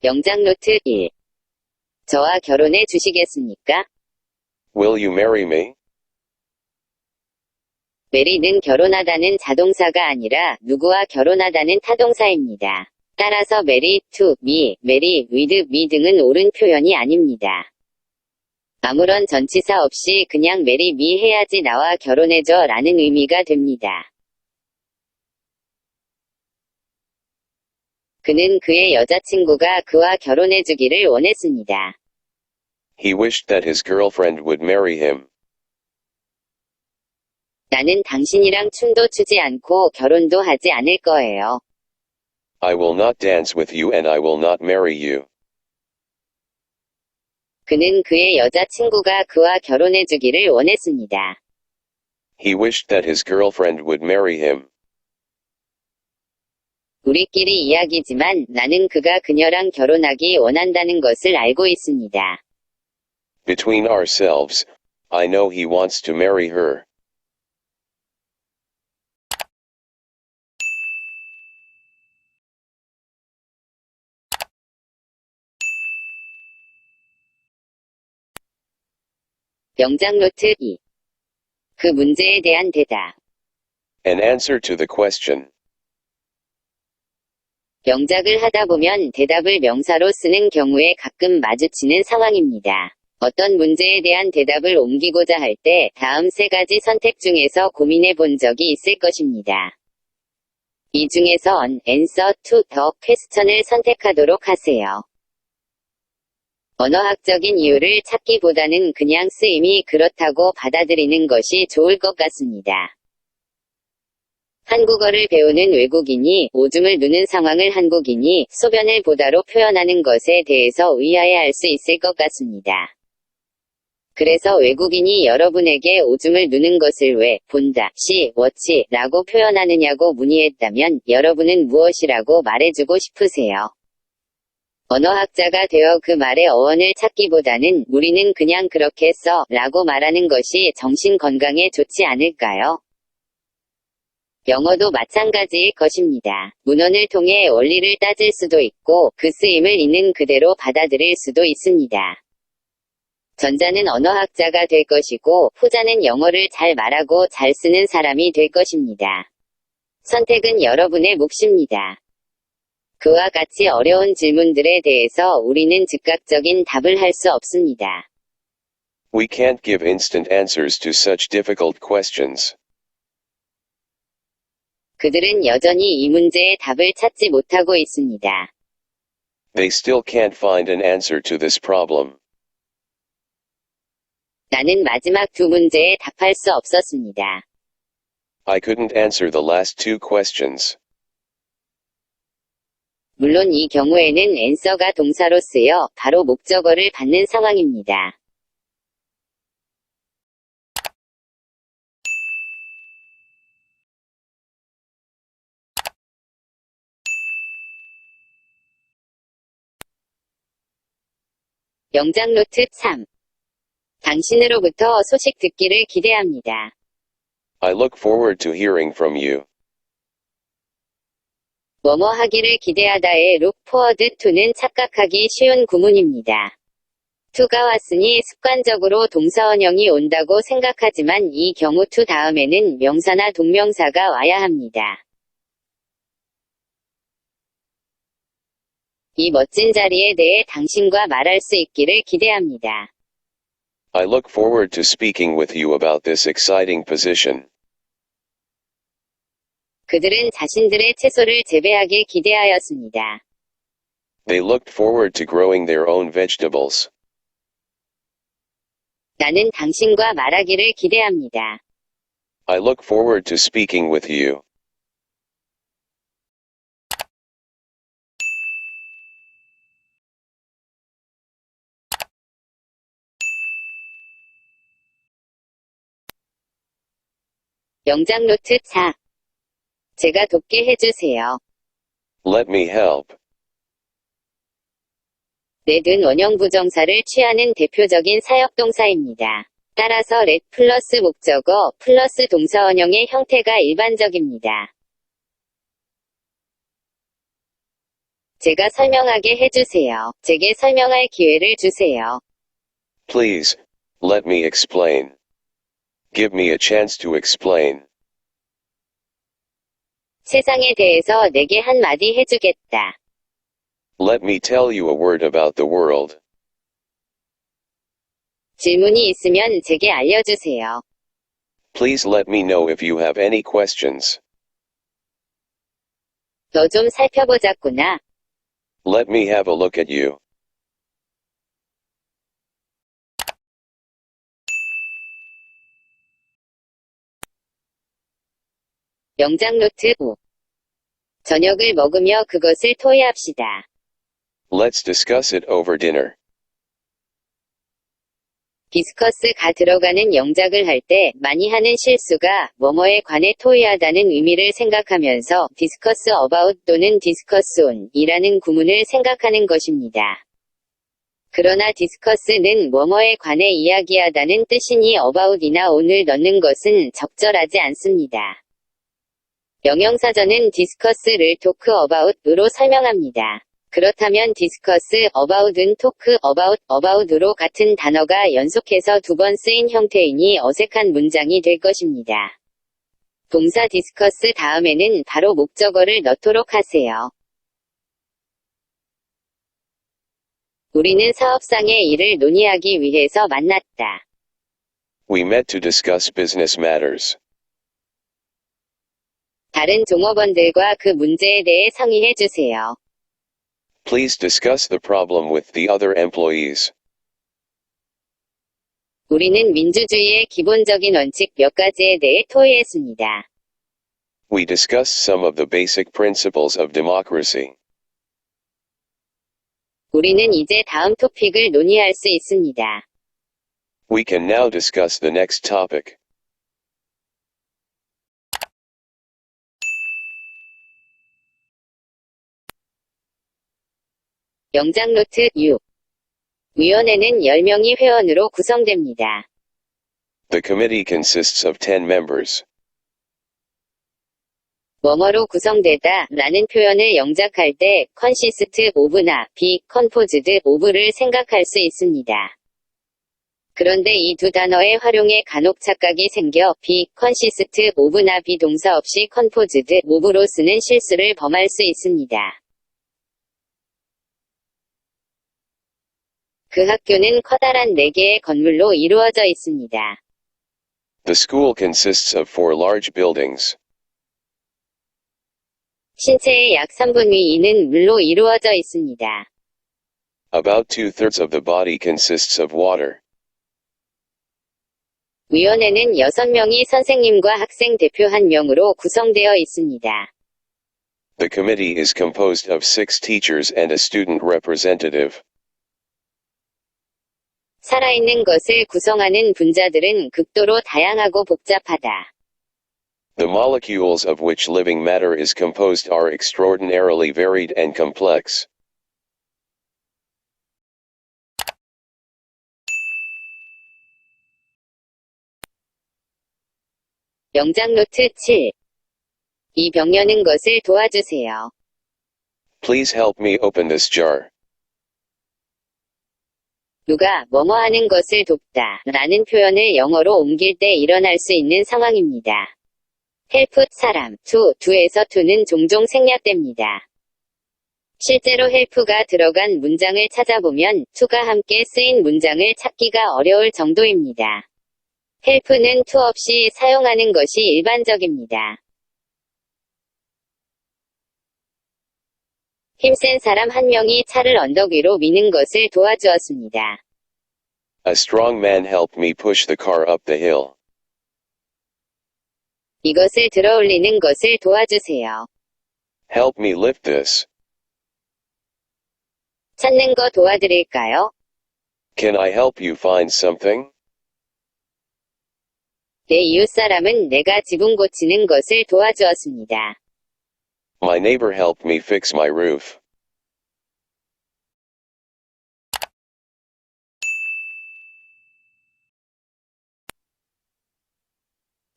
영장 노트 1. 저와 결혼해 주시겠습니까? Will you marry me? marry는 결혼하다는 자동사가 아니라 누구와 결혼하다는 타동사입니다. 따라서 marry to me, marry with me 등은 옳은 표현이 아닙니다. 아무런 전치사 없이 그냥 marry me 해야지 나와 결혼해줘 라는 의미가 됩니다. 그는 그의 여자친구가 그와 결혼해주기를 원했습니다. He wished that his girlfriend would marry him. 나는 당신이랑 춤도 추지 않고 결혼도 하지 않을 거예요. I will not dance with you and I will not marry you. 그는 그의 여자친구가 그와 결혼해주기를 원했습니다. He wished that his girlfriend would marry him. 우리끼리 이야기지만 나는 그가 그녀랑 결혼하기 원한다는 것을 알고 있습니다. Between ourselves, I know he wants to marry her. 영장 노트 2. 그 문제에 대한 대답. An answer to the question. 영작을 하다 보면 대답을 명사로 쓰는 경우에 가끔 마주치는 상황입니다. 어떤 문제에 대한 대답을 옮기고자 할 때 다음 세 가지 선택 중에서 고민해 본 적이 있을 것입니다. 이 중에서 answer to the question을 선택하도록 하세요. 언어학적인 이유를 찾기보다는 그냥 쓰임이 그렇다고 받아들이는 것이 좋을 것 같습니다. 한국어를 배우는 외국인이 오줌을 누는 상황을 한국인이 소변을 보다로 표현하는 것에 대해서 의아해할 수 있을 것 같습니다. 그래서 외국인이 여러분에게 오줌을 누는 것을 왜 본다, watch라고 표현하느냐고 문의했다면 여러분은 무엇이라고 말해주고 싶으세요? 언어학자가 되어 그 말의 어원을 찾기보다는 우리는 그냥 그렇게 써 라고 말하는 것이 정신 건강에 좋지 않을까요? 영어도 마찬가지일 것입니다. 문헌을 통해 원리를 따질 수도 있고 그 쓰임을 있는 그대로 받아들일 수도 있습니다. 전자는 언어학자가 될 것이고 후자는 영어를 잘 말하고 잘 쓰는 사람이 될 것입니다. 선택은 여러분의 몫입니다. 그와 같이 어려운 질문들에 대해서 우리는 즉각적인 답을 할 수 없습니다. We can't give instant answers to such difficult questions. 그들은 여전히 이 문제의 답을 찾지 못하고 있습니다. They still can't find an answer to this problem. 나는 마지막 두 문제에 답할 수 없었습니다. I couldn't answer the last two questions. 물론 이 경우에는 answer가 동사로 쓰여 바로 목적어를 받는 상황입니다. 영장 노트 3. 당신으로부터 소식 듣기를 기대합니다. I look forward to hearing from you. 뭐뭐 하기를 기대하다의 look forward to는 착각하기 쉬운 구문입니다. to가 왔으니 습관적으로 동사원형이 온다고 생각하지만 이 경우 to 다음에는 명사나 동명사가 와야 합니다. 이 멋진 자리에 대해 당신과 말할 수 있기를 기대합니다. I look forward to speaking with you about this exciting position. 그들은 자신들의 채소를 재배하길 기대하였습니다. They looked forward to growing their own vegetables. 나는 당신과 말하기를 기대합니다. I look forward to speaking with you. 영장 노트 4. 제가 돕게 해주세요. Let me help. let은 원형 부정사를 취하는 대표적인 사역동사입니다. 따라서 let 플러스 목적어 플러스 동사원형의 형태가 일반적입니다. 제가 설명하게 해주세요. 제게 설명할 기회를 주세요. Please, let me explain. Give me a chance to explain. 세상에 대해서 내게 한마디 해주겠다. Let me tell you a word about the world. 질문이 있으면 제게 알려주세요. Please let me know if you have any questions. 너 좀 살펴보자꾸나. Let me have a look at you. 영장 노트 5. 저녁을 먹으며 그것을 토의합시다. Let's discuss it over dinner. 디스커스가 들어가는 영작을 할 때 많이 하는 실수가 뭐뭐에 관해 토의하다는 의미를 생각하면서 discuss about 또는 discuss on 이라는 구문을 생각하는 것입니다. 그러나 discuss는 뭐뭐에 관해 이야기하다는 뜻이니 about이나 on을 넣는 것은 적절하지 않습니다. 영영사전은 discuss를 talk about으로 설명합니다. 그렇다면 discuss about은 talk about으로 같은 단어가 연속해서 두 번 쓰인 형태이니 어색한 문장이 될 것입니다. 동사 discuss 다음에는 바로 목적어를 넣도록 하세요. 우리는 사업상의 일을 논의하기 위해서 만났다. We met to discuss business matters. 다른 종업원들과 그 문제에 대해 상의해 주세요. Please discuss the problem with the other employees. 우리는 민주주의의 기본적인 원칙 몇 가지에 대해 토의했습니다. We discussed some of the basic principles of democracy. 우리는 이제 다음 토픽을 논의할 수 있습니다. We can now discuss the next topic. 영장 노트 6. 위원회는 10명이 회원으로 구성됩니다. The committee consists of 10 members. 뭐뭐로 구성되다 라는 표현을 영작할 때 consist of나 be composed of를 생각할 수 있습니다. 그런데 이 두 단어의 활용에 간혹 착각이 생겨 be consist of나 비동사 없이 composed of로 쓰는 실수를 범할 수 있습니다. 그 학교는 커다란 4개의 건물로 이루어져 있습니다. The school consists of 4 large buildings. 신체의 약 3분의 2는 물로 이루어져 있습니다. About 2/3 of the body consists of water. 위원회는 6명이 선생님과 학생 대표 1명으로 구성되어 있습니다. The committee is composed of 6 teachers and a student representative. 살아있는 것을 구성하는 분자들은 극도로 다양하고 복잡하다. The molecules of which living matter is composed are extraordinarily varied and complex. 영장 노트 7. 이 병 여는 것을 도와주세요. Please help me open this jar. 누가 뭐뭐 하는 것을 돕다 라는 표현을 영어로 옮길 때 일어날 수 있는 상황입니다. help 사람, do에서 to는 종종 생략됩니다. 실제로 help가 들어간 문장을 찾아보면 to가 함께 쓰인 문장을 찾기가 어려울 정도입니다. help는 to 없이 사용하는 것이 일반적입니다. 힘센 사람 1명이 차를 언덕 위로 미는 것을 도와주었습니다. A strong man helped me push the car up the hill. 이것을 들어올리는 것을 도와주세요. Help me lift this. 찾는 거 도와드릴까요? Can I help you find something? 내 이웃사람은 내가 지붕 고치는 것을 도와주었습니다. My neighbor helped me fix my roof.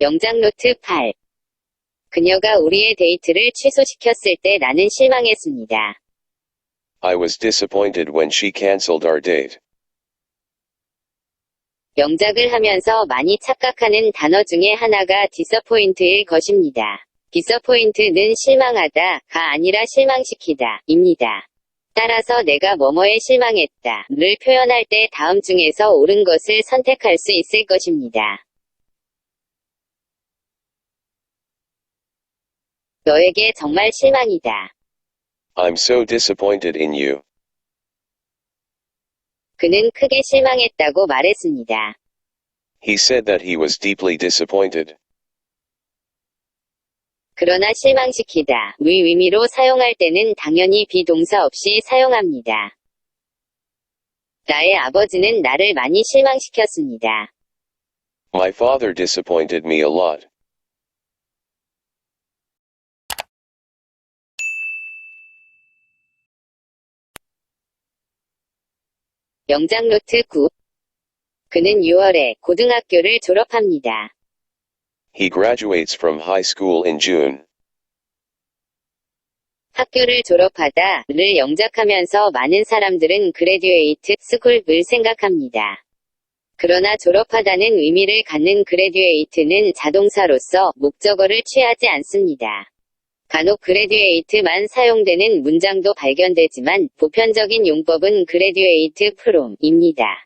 영장 노트 8. 그녀가 우리의 데이트를 취소시켰을 때 나는 실망했습니다. I was disappointed when she canceled our date. 영작을 하면서 많이 착각하는 단어 중에 하나가 disappoint일 것입니다. disappoint는 실망하다가 아니라 실망시키다 입니다. 따라서 내가 뭐뭐에 실망했다를 표현할 때 다음 중에서 옳은 것을 선택할 수 있을 것입니다. 너에게 정말 실망이다. I'm so disappointed in you. 그는 크게 실망했다고 말했습니다. He said that he was deeply disappointed. 그러나 실망시키다 의 의미로 사용할 때는 당연히 비동사 없이 사용합니다. 나의 아버지는 나를 많이 실망시켰습니다. My father disappointed me a lot. 영작 노트 9. 그는 6월에 고등학교를 졸업합니다. He graduates from high school in June. 학교를 졸업하다를 영작하면서 많은 사람들은 graduate school을 생각합니다. 그러나 졸업하다는 의미를 갖는 graduate는 자동사로서 목적어를 취하지 않습니다. 간혹 graduate만 사용되는 문장도 발견되지만 보편적인 용법은 graduate from입니다.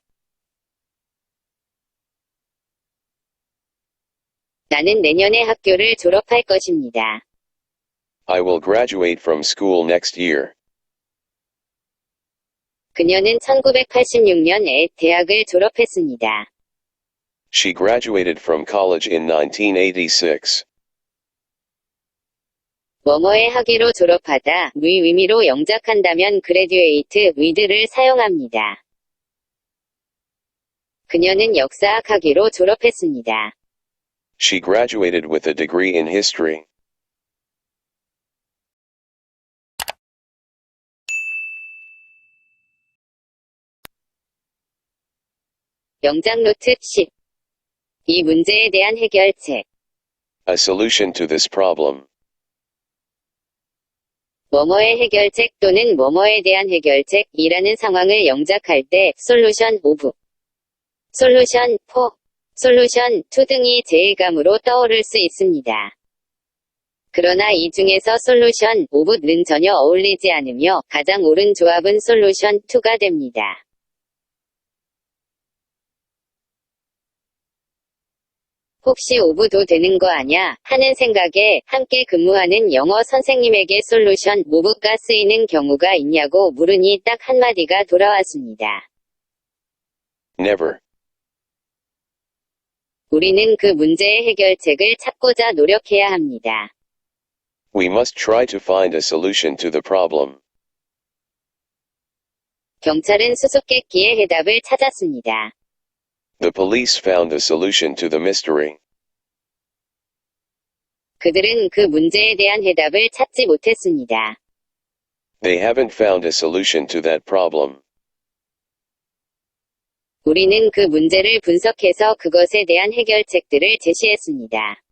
나는 내년에 학교를 졸업할 것입니다. I will graduate from school next year. 그녀는 1986년에 대학을 졸업했습니다. She graduated from college in 1986. 뭐뭐의 학위로 졸업하다 의 의미로 영작한다면 graduate with를 사용합니다. 그녀는 역사학 학위로 졸업했습니다. She graduated with a degree in history. 영작 노트 10. 이 문제에 대한 해결책. A solution to this problem. 뭐뭐의 해결책 또는 뭐뭐에 대한 해결책이라는 상황을 영작할 때 solution of, solution for, solution to 등이 제일감으로 떠오를 수 있습니다. 그러나 이 중에서 solution of는 전혀 어울리지 않으며 가장 옳은 조합은 solution to가 됩니다. 혹시 오브도 되는 거 아냐 하는 생각에 함께 근무하는 영어 선생님에게 솔루션 오브가 쓰이는 경우가 있냐고 물으니 딱 한마디가 돌아왔습니다. Never. 우리는 그 문제의 해결책을 찾고자 노력해야 합니다. We must try to find a solution to the problem. 경찰은 수수께끼의 해답을 찾았습니다. The police found a solution to the mystery. 그들은 그 문제에 대한 해답을 찾지 못했습니다. They haven't found a solution to that problem. 우리는 그 문제를 분석해서 그것에 대한 해결책들을 제시했습니다.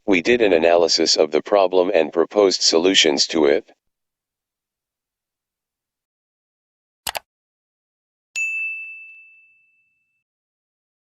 We did an analysis of the problem and proposed solutions to it.